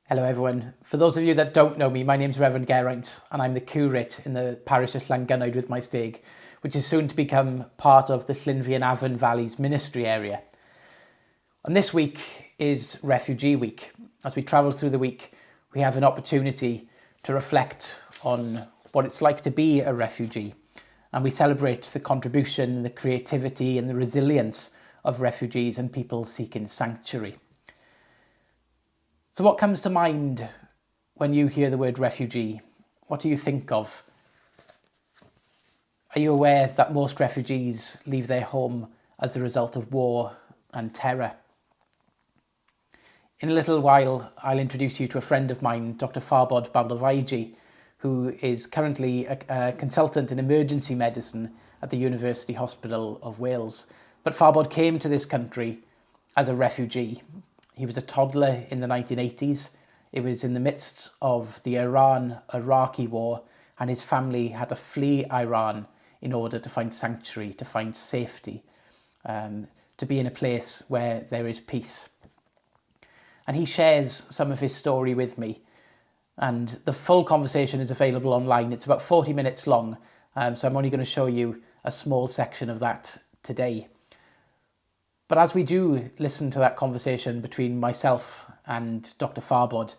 Hello everyone. For those of you that don't know me, my name's Reverend Geraint and I'm the curate in the parish of Llangynoed with my stag, which is soon to become part of the Llynfi and Afon Valleys ministry area. And this week is Refugee Week. As we travel through the week, we have an opportunity to reflect on what it's like to be a refugee. And we celebrate the contribution, the creativity and the resilience of refugees and people seeking sanctuary. So what comes to mind when you hear the word refugee? What do you think of? Are you aware that most refugees leave their home as a result of war and terror? In a little while, I'll introduce you to a friend of mine, Dr. Farbod Babolhavaeji, who is currently a consultant in emergency medicine at the University Hospital of Wales. But Farbod came to this country as a refugee. He was a toddler in the 1980s. It was in the midst of the Iran-Iraqi war, and his family had to flee Iran in order to find sanctuary, to find safety, to be in a place where there is peace. And he shares some of his story with me. And the full conversation is available online. It's about 40 minutes long, so I'm only going to show you a small section of that today. But as we do listen to that conversation between myself and Dr. Farbod,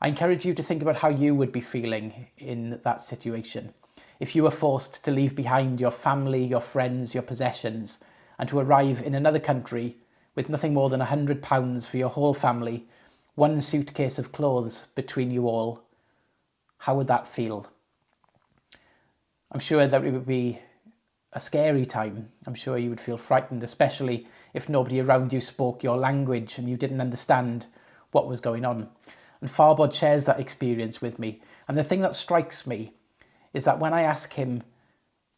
I encourage you to think about how you would be feeling in that situation. If you were forced to leave behind your family, your friends, your possessions, and to arrive in another country with nothing more than £100 for your whole family, one suitcase of clothes between you all, how would that feel? I'm sure that it would be a scary time. I'm sure you would feel frightened, especially if nobody around you spoke your language and you didn't understand what was going on. And Farbod shares that experience with me. And the thing that strikes me is that when I ask him,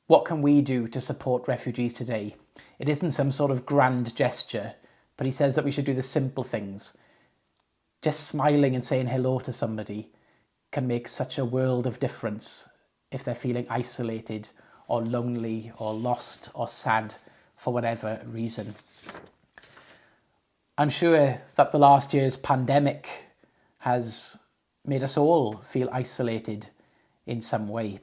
what can we do to support refugees today? It isn't some sort of grand gesture, but he says that we should do the simple things. Just smiling and saying hello to somebody can make such a world of difference if they're feeling isolated or lonely or lost or sad for whatever reason. I'm sure that the last year's pandemic has made us all feel isolated in some way.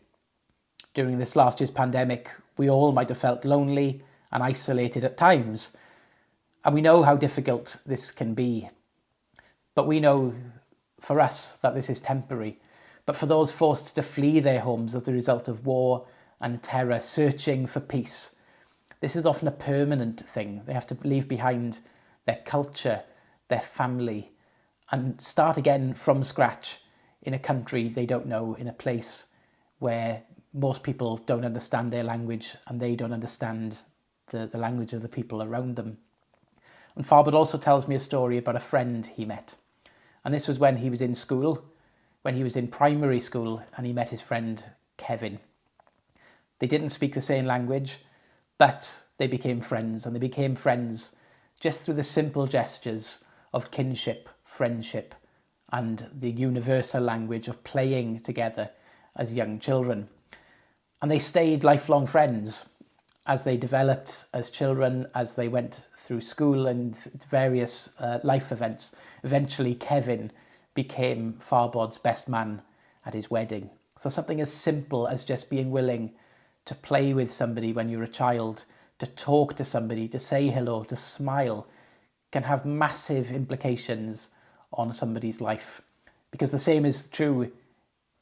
During this last year's pandemic, we all might have felt lonely and isolated at times. And we know how difficult this can be. But we know for us that this is temporary. But for those forced to flee their homes as a result of war and terror, searching for peace, this is often a permanent thing. They have to leave behind their culture, their family, and start again from scratch in a country they don't know, in a place where most people don't understand their language and they don't understand the language of the people around them. And Farbod also tells me a story about a friend he met. And this was when he was in school, when he was in primary school, and he met his friend Kevin. They didn't speak the same language, but they became friends, and they became friends just through the simple gestures of kinship, friendship, and the universal language of playing together as young children. And they stayed lifelong friends as they developed as children, as they went through school and various life events. Eventually, Kevin became Farbod's best man at his wedding. So something as simple as just being willing to play with somebody when you're a child, to talk to somebody, to say hello, to smile, can have massive implications on somebody's life. Because the same is true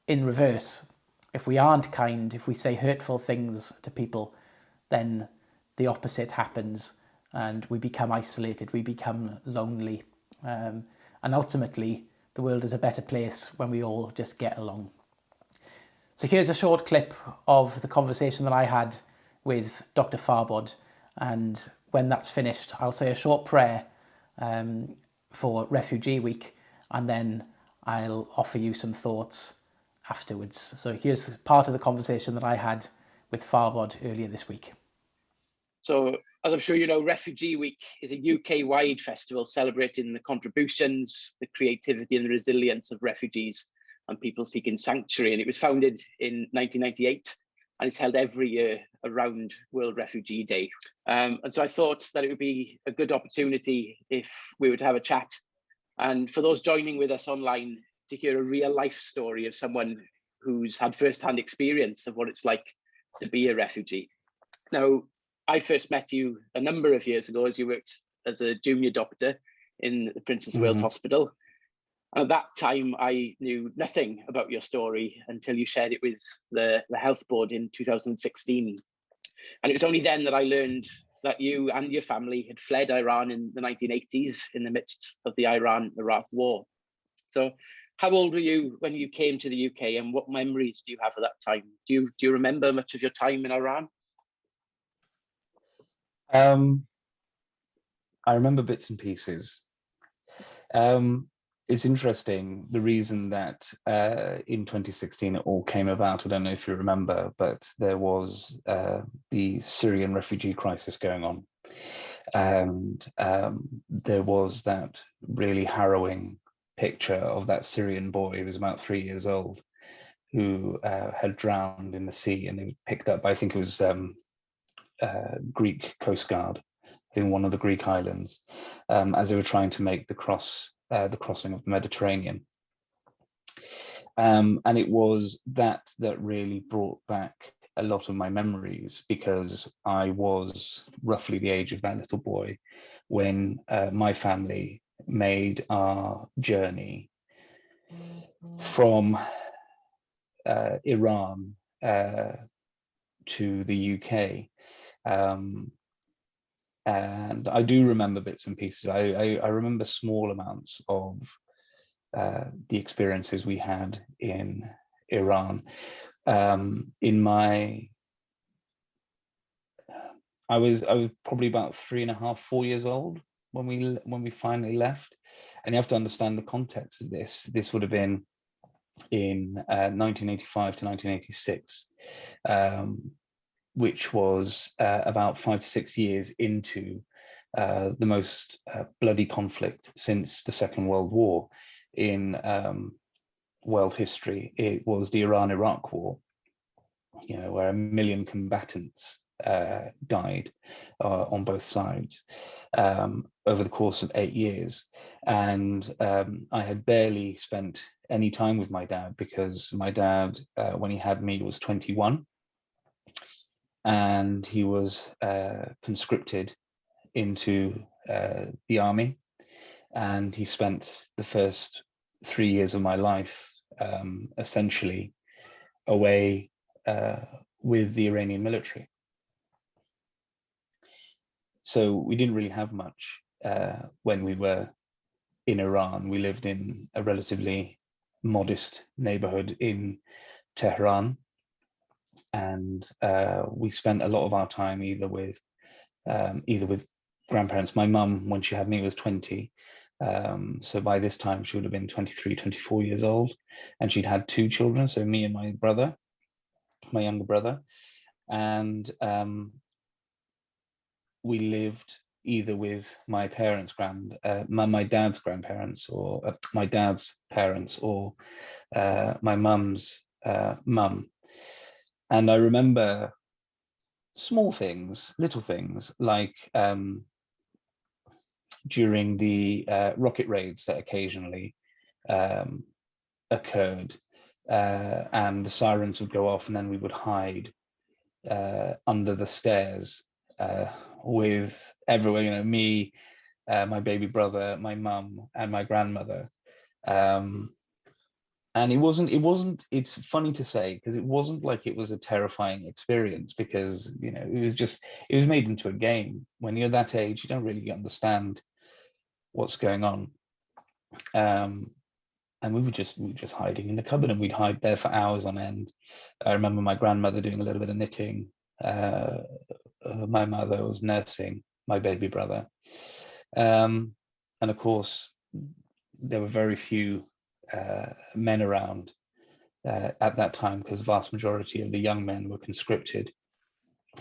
in reverse. If we aren't kind, if we say hurtful things to people, then the opposite happens and we become isolated, we become lonely. And ultimately, the world is a better place when we all just get along. So here's a short clip of the conversation that I had with Dr. Farbod. And when that's finished, I'll say a short prayer for Refugee Week, and then I'll offer you some thoughts afterwards. So here's part of the conversation that I had with Farbod earlier this week. So, as I'm sure you know, Refugee Week is a UK-wide festival celebrating the contributions, the creativity and the resilience of refugees and people seeking sanctuary. And it was founded in 1998 and it's held every year around World Refugee Day. And so I thought that it would be a good opportunity if we were to have a chat And for those joining with us online, to hear a real life story of someone who's had first-hand experience of what it's like to be a refugee. Now, I first met you a number of years ago as you worked as a junior doctor in the Princess of Wales Hospital. And at that time, I knew nothing about your story until you shared it with the health board in 2016. And it was only then that I learned that you and your family had fled Iran in the 1980s in the midst of the Iran-Iraq war. So how old were you when you came to the UK, and what memories do you have of that time? Do you remember much of your time in Iran? I remember bits and pieces. It's interesting, the reason that in 2016 it all came about, I don't know if you remember, but there was the Syrian refugee crisis going on. And there was that really harrowing picture of that Syrian boy who was about 3 years old, who had drowned in the sea, and he was picked up by, I think it was Greek Coast Guard in one of the Greek islands, as they were trying to make the crossing of the Mediterranean. And it was that really brought back a lot of my memories, because I was roughly the age of that little boy when my family made our journey from Iran to the UK. And I do remember bits and pieces. I remember small amounts of the experiences we had in Iran. I was probably about 3.5, 4 years old when we finally left. And you have to understand the context of this. This would have been in 1985 to 1986, which was about 5 to 6 years into the most bloody conflict since the Second World War in world history. It was the Iran-Iraq War, where 1 million combatants died on both sides over the course of 8 years. And I had barely spent any time with my dad, because my dad, when he had me, was 21. And he was conscripted into the army, and he spent the first 3 years of my life essentially away with the Iranian military. So we didn't really have much when we were in Iran. We lived in a relatively modest neighborhood in Tehran, and we spent a lot of our time either with grandparents. My mum, when she had me, was 20. So by this time she would have been 23, 24 years old, and she'd had 2 children. So me and my brother, my younger brother, and we lived either with my parents' my dad's grandparents, or my dad's parents, or my mum's mum. And I remember small things, little things, like during the rocket raids that occasionally occurred, and the sirens would go off, and then we would hide under the stairs with everyone, me, my baby brother, my mum, and my grandmother. And it's funny to say, because it wasn't like it was a terrifying experience, because it was made into a game. When you're that age, you don't really understand what's going on. And we were just hiding in the cupboard, and we'd hide there for hours on end. I remember my grandmother doing a little bit of knitting. My mother was nursing my baby brother. And of course, there were very few men around at that time, because the vast majority of the young men were conscripted,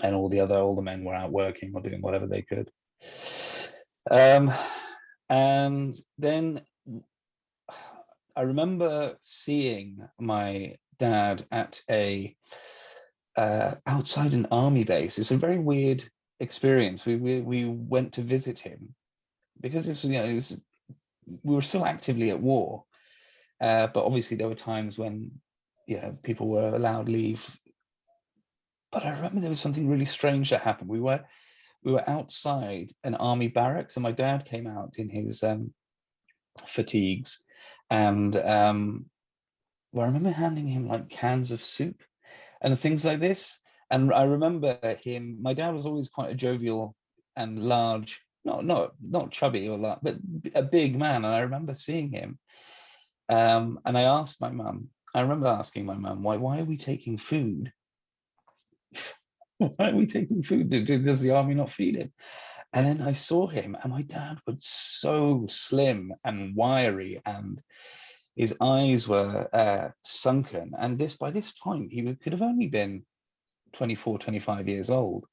and all the other older men were out working or doing whatever they could. And then I remember seeing my dad at outside an army base. It's a very weird experience. We went to visit him, because it was we were still actively at war, but obviously there were times when, people were allowed leave. But I remember there was something really strange that happened. We were outside an army barracks, and my dad came out in his fatigues, and well, I remember handing him like cans of soup and things like this. And I remember my dad was always quite a jovial and large, not chubby or large, but a big man. And I remember seeing him. And I remember asking my mum, why are we taking food? Why are we taking food? Does the army not feed him? And then I saw him, and my dad was so slim and wiry, and his eyes were sunken. And by this point, he could have only been 24, 25 years old.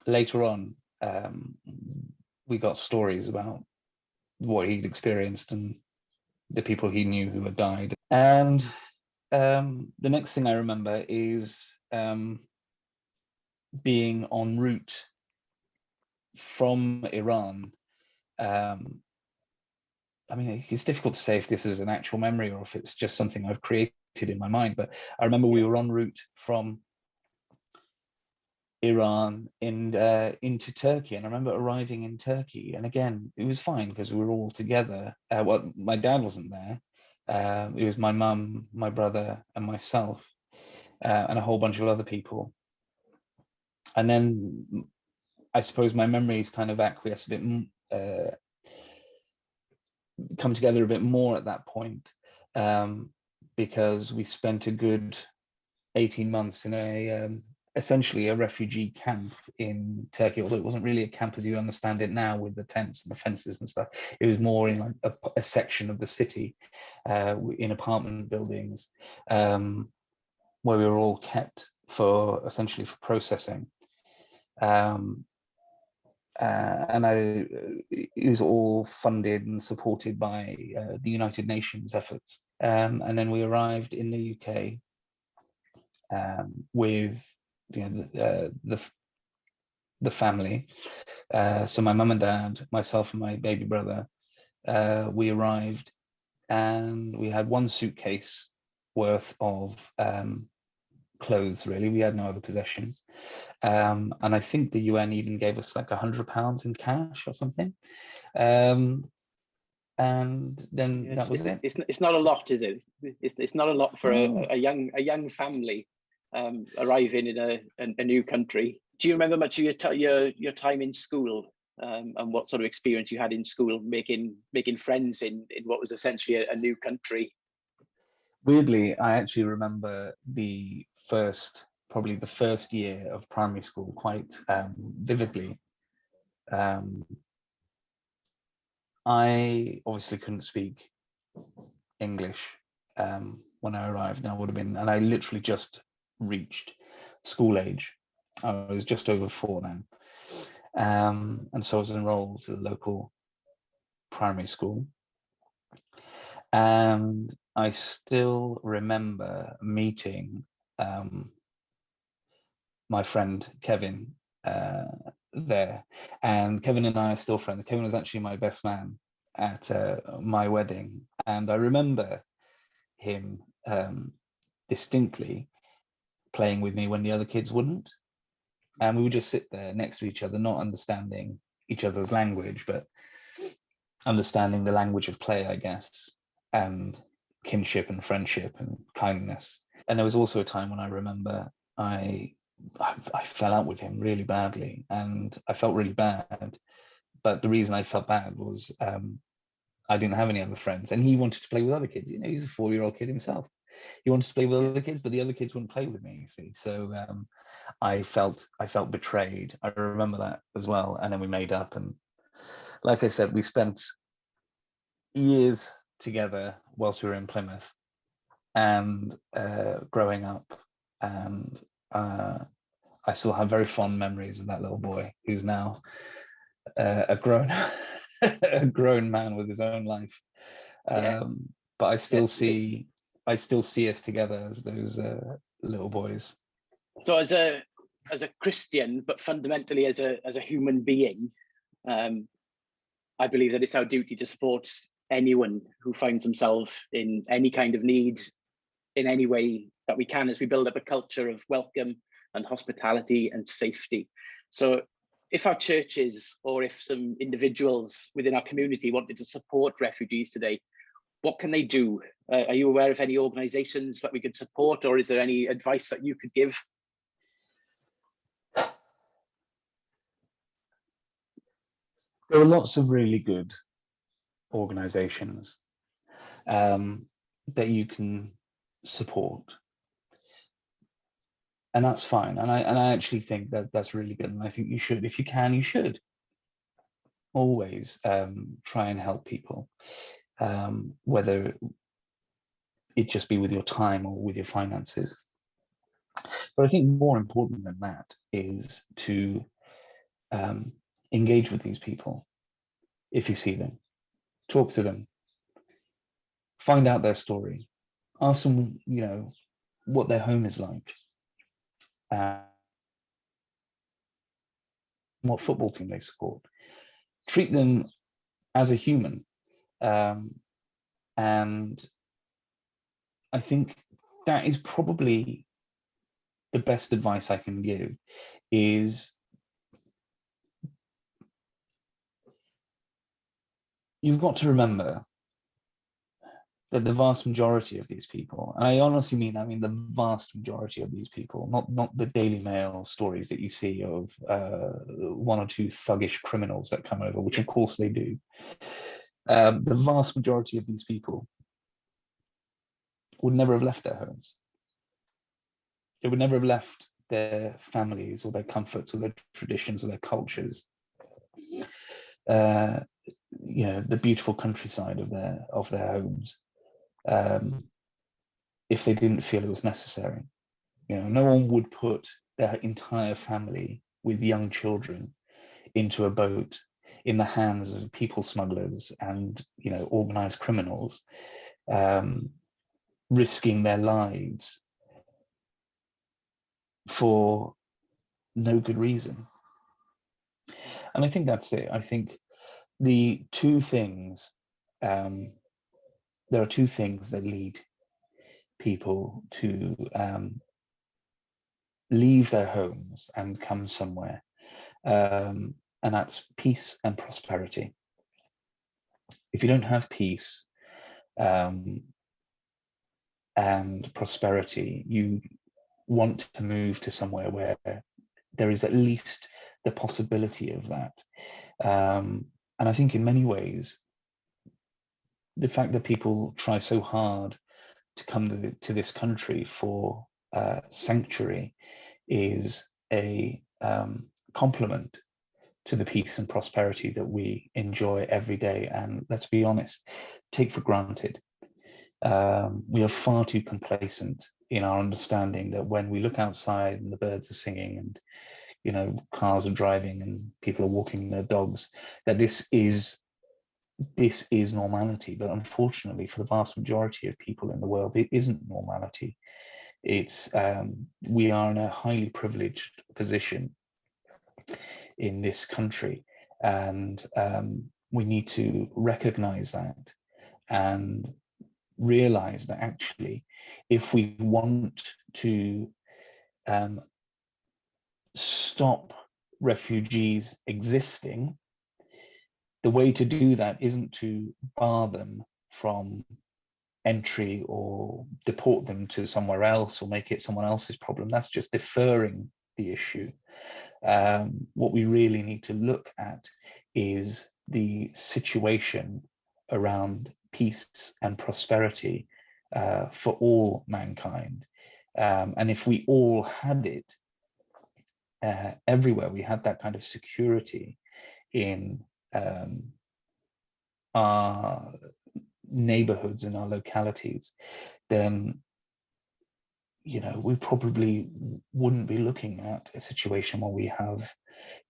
Later on, we got stories about what he'd experienced and the people he knew who had died. And the next thing I remember is being en route from Iran. I mean, it's difficult to say if this is an actual memory or if it's just something I've created in my mind, but I remember we were en route from Iran into Turkey, and I remember arriving in Turkey, and again, it was fine because we were all together. Well, my dad wasn't there. It was my mum, my brother, and myself, and a whole bunch of other people. And then I suppose my memories kind of acquiesce a bit, come together a bit more at that point, because we spent a good 18 months in essentially a refugee camp in Turkey, although it wasn't really a camp as you understand it now with the tents and the fences and stuff. It was more in like a section of the city, in apartment buildings, where we were all kept essentially for processing. And it was all funded and supported by the United Nations efforts. And then we arrived in the UK with the family. So my mum and dad, myself and my baby brother, we arrived, and we had one suitcase worth of clothes, really. We had no other possessions. And I think the UN even gave us like £100 in cash or something. And then that was it. It's not a lot, is it? It's not a lot for a young family arriving in a new country. Do you remember much of your time in school, and what sort of experience you had in school making friends in what was essentially a new country? Weirdly, I actually remember probably the first year of primary school quite vividly. I obviously couldn't speak English when I arrived, and I literally just reached school age. I was just over 4 then, and so I was enrolled to the local primary school, and I still remember meeting my friend Kevin there, and Kevin and I are still friends. Kevin was actually my best man at my wedding, and I remember him distinctly playing with me when the other kids wouldn't, and we would just sit there next to each other, not understanding each other's language, but understanding the language of play, I guess, and kinship and friendship and kindness. And there was also a time when I remember I fell out with him really badly, and I felt really bad. But the reason I felt bad was I didn't have any other friends, and he wanted to play with other kids. He's a 4-year-old kid himself. He wanted to play with other kids, but the other kids wouldn't play with me, you see. So I felt betrayed. I remember that as well. And then we made up, and like I said, we spent years together whilst we were in Plymouth and growing up, and I still have very fond memories of that little boy who's now a grown a grown man with his own life. But I still see us together as those little boys. So as a Christian, but fundamentally as a human being, I I believe that it's our duty to support anyone who finds themselves in any kind of need in any way that we can, as we build up a culture of welcome and hospitality and safety. So if our churches or if some individuals within our community wanted to support refugees today, what can they do? Are you aware of any organizations that we could support, or is there any advice that you could give? There are lots of really good organizations that you can support, and that's fine. And I actually think that that's really good, and I think you should, if you can, you should always try and help people, whether it just be with your time or with your finances. But I think more important than that is to engage with these people. If you see them, talk to them, find out their story, ask them, you know, what their home is like, what football team they support. Treat them as a human. And I think that is probably the best advice I can give, is you've got to remember that the vast majority of these people, and I honestly mean, I mean the vast majority of these people, not the Daily Mail stories that you see of one or two thuggish criminals that come over, which of course they do. The vast majority of these people would never have left their homes. They would never have left their families or their comforts or their traditions or their cultures. You know, the beautiful countryside of their homes, if they didn't feel it was necessary. You know, no one would put their entire family with young children into a boat in the hands of people smugglers and, you know, organized criminals, risking their lives for no good reason. And I think that's it. I think the two things, there are two things that lead people to leave their homes and come somewhere, and that's peace and prosperity. If you don't have peace and prosperity, you want to move to somewhere where there is at least the possibility of that. And I think in many ways, the fact that people try so hard to come to this country for sanctuary is a compliment to the peace and prosperity that we enjoy every day, and let's be honest, take for granted. We are far too complacent in our understanding that when we look outside and the birds are singing and, you know, cars are driving and people are walking their dogs, that this is normality. But unfortunately, for the vast majority of people in the world, it isn't normality. It's we are in a highly privileged position in this country, and we need to recognize that and realize that actually, if we want to stop refugees existing, the way to do that isn't to bar them from entry or deport them to somewhere else or make it someone else's problem. That's just deferring the issue. What we really need to look at is the situation around peace and prosperity for all mankind. And if we all had it everywhere, we had that kind of security in our neighborhoods and our localities, then, you know, we probably wouldn't be looking at a situation where we have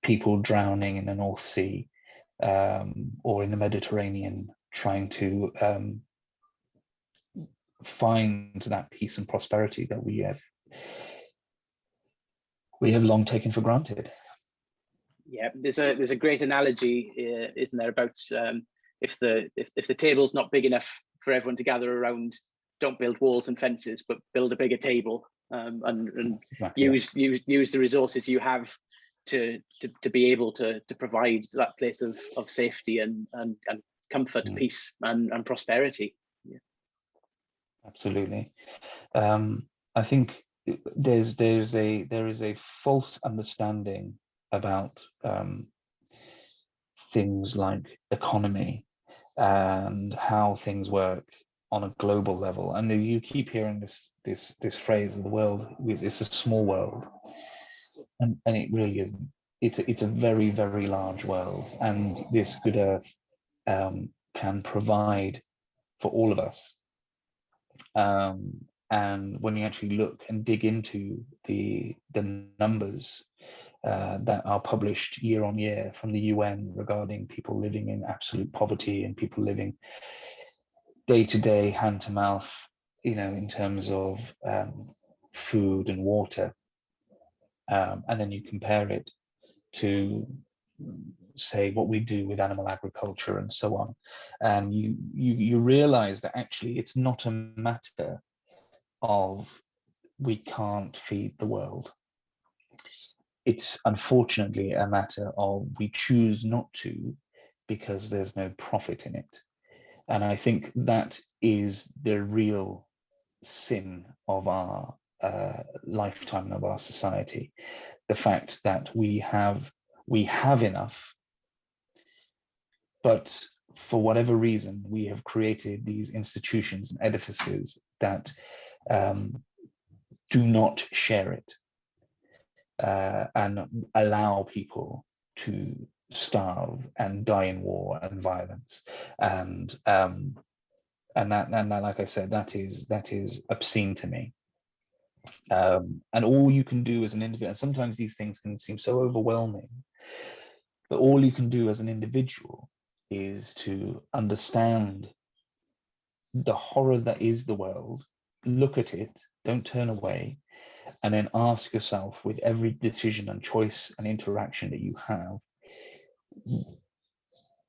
people drowning in the North Sea or in the Mediterranean trying to find that peace and prosperity that we have long taken for granted. Yeah, there's a great analogy, isn't there, about if the table's not big enough for everyone to gather around, don't build walls and fences, but build a bigger table, and exactly use the resources you have to be able to provide that place of safety and comfort, peace, and prosperity. Yeah. Absolutely. I think there is a false understanding about things like economy and how things work on a global level. And you keep hearing this phrase of the world, it's a small world, and it really isn't. It's a very, very large world, and this good earth can provide for all of us. And when you actually look and dig into the numbers that are published year on year from the UN regarding people living in absolute poverty and people living day to day, hand to mouth, in terms of food and water, and then you compare it to, say, what we do with animal agriculture and so on, and you realize that actually it's not a matter of we can't feed the world. It's unfortunately a matter of we choose not to because there's no profit in it. And I think that is the real sin of our lifetime, of our society. The fact that we have enough, but for whatever reason, we have created these institutions and edifices that do not share it, and allow people to starve and die in war and violence, and that, like I said, that is obscene to me. And all you can do as an individual, and sometimes these things can seem so overwhelming, but all you can do as an individual is to understand the horror that is the world, look at it, don't turn away, and then ask yourself, with every decision and choice and interaction that you have,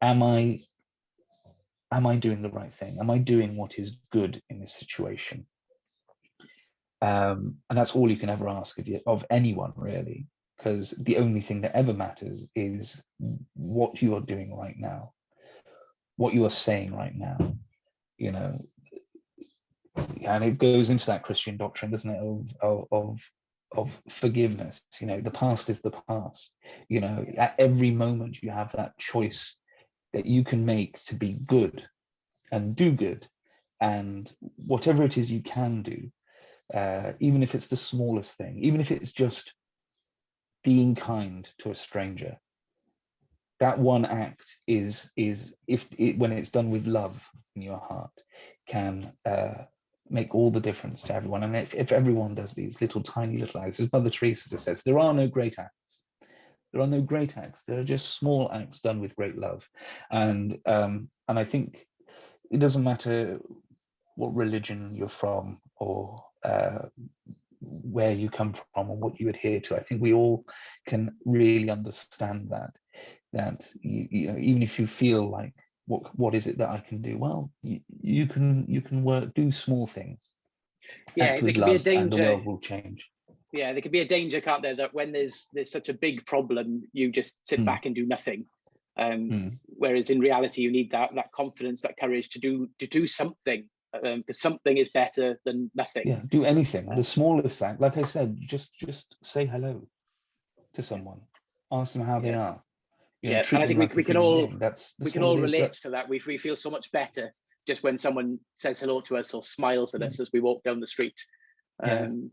am I doing the right thing? Am I doing what is good in this situation? And that's all you can ever ask of anyone, really, because the only thing that ever matters is what you are doing right now, what you are saying right now, and it goes into that Christian doctrine, doesn't it, of forgiveness. The past is the past. At every moment you have that choice that you can make to be good and do good, and whatever it is you can do, even if it's the smallest thing, even if it's just being kind to a stranger, that one act is when it's done with love in your heart, can make all the difference to everyone. And if everyone does these tiny little acts, as Mother Teresa says, there are no great acts. There are no great acts. There are just small acts done with great love. And I think it doesn't matter what religion you're from, or where you come from, or what you adhere to. I think we all can really understand that even if you feel like, what is it that I can do? Well, you can do small things. Yeah, act with there can be a love, and the danger. world will change. Yeah, there could be a danger, can't there, that when there's such a big problem, you just sit back and do nothing. Whereas in reality, you need that confidence, that courage to do something, because something is better than nothing. Yeah, do anything. The smallest act, like I said, just say hello to someone, ask them how they are. And I think we can all relate to that. We feel so much better just when someone says hello to us or smiles at us as we walk down the street. And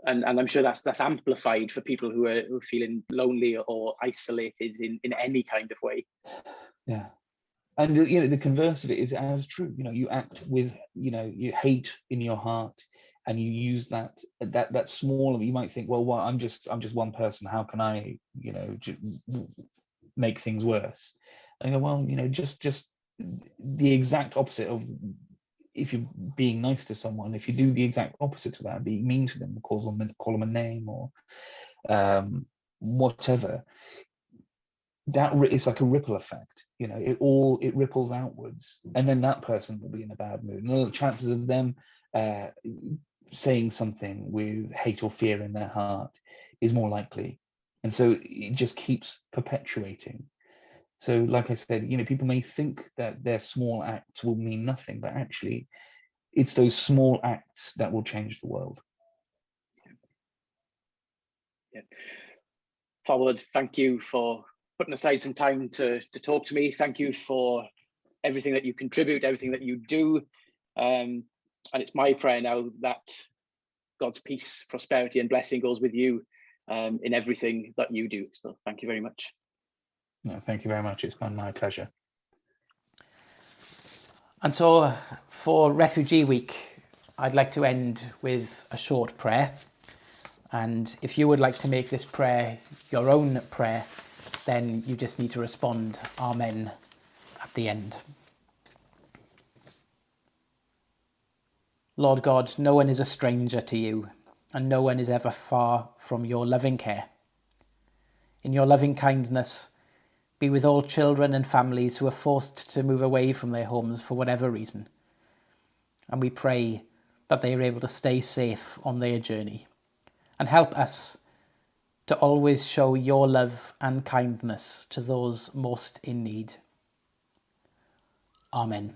I'm sure that's amplified for people who are feeling lonely or isolated in any kind of way. Yeah. And the converse of it is as true. You act with, you hate in your heart, and you use that small. You might think, well, I'm just one person. How can I, make things worse? And I go, well, just the exact opposite of, if you're being nice to someone, if you do the exact opposite to that, be mean to them, call them a name, or whatever, it's like a ripple effect. It ripples outwards, and then that person will be in a bad mood, and the chances of them saying something with hate or fear in their heart is more likely. And so it just keeps perpetuating. So like I said, people may think that their small acts will mean nothing, but actually it's those small acts that will change the world. Yeah. Farbod, thank you for putting aside some time to talk to me. Thank you for everything that you contribute, everything that you do. And it's my prayer now that God's peace, prosperity, and blessing goes with you in everything that you do. So thank you very much. No, thank you very much. It's been my pleasure. And so for Refugee Week, I'd like to end with a short prayer. And if you would like to make this prayer your own prayer, then you just need to respond Amen at the end. Lord God, no one is a stranger to you, and no one is ever far from your loving care. In your loving kindness, be with all children and families who are forced to move away from their homes for whatever reason. And we pray that they are able to stay safe on their journey. And help us to always show your love and kindness to those most in need. Amen.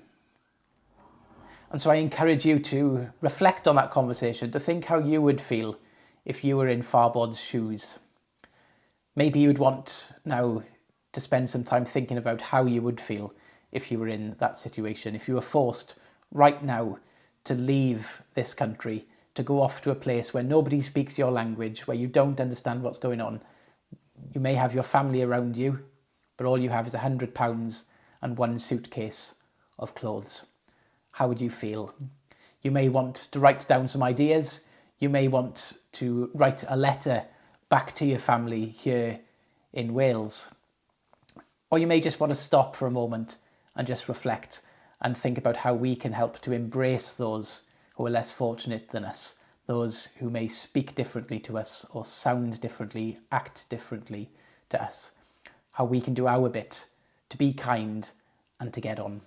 And so I encourage you to reflect on that conversation, to think how you would feel if you were in Farbod's shoes. Maybe you'd want now to spend some time thinking about how you would feel if you were in that situation, if you were forced right now to leave this country, to go off to a place where nobody speaks your language, where you don't understand what's going on. You may have your family around you, but all you have is £100 and one suitcase of clothes. How would you feel? You may want to write down some ideas. You may want to write a letter back to your family here in Wales. Or you may just want to stop for a moment and just reflect and think about how we can help to embrace those who are less fortunate than us, those who may speak differently to us or sound differently, act differently to us, how we can do our bit to be kind and to get on.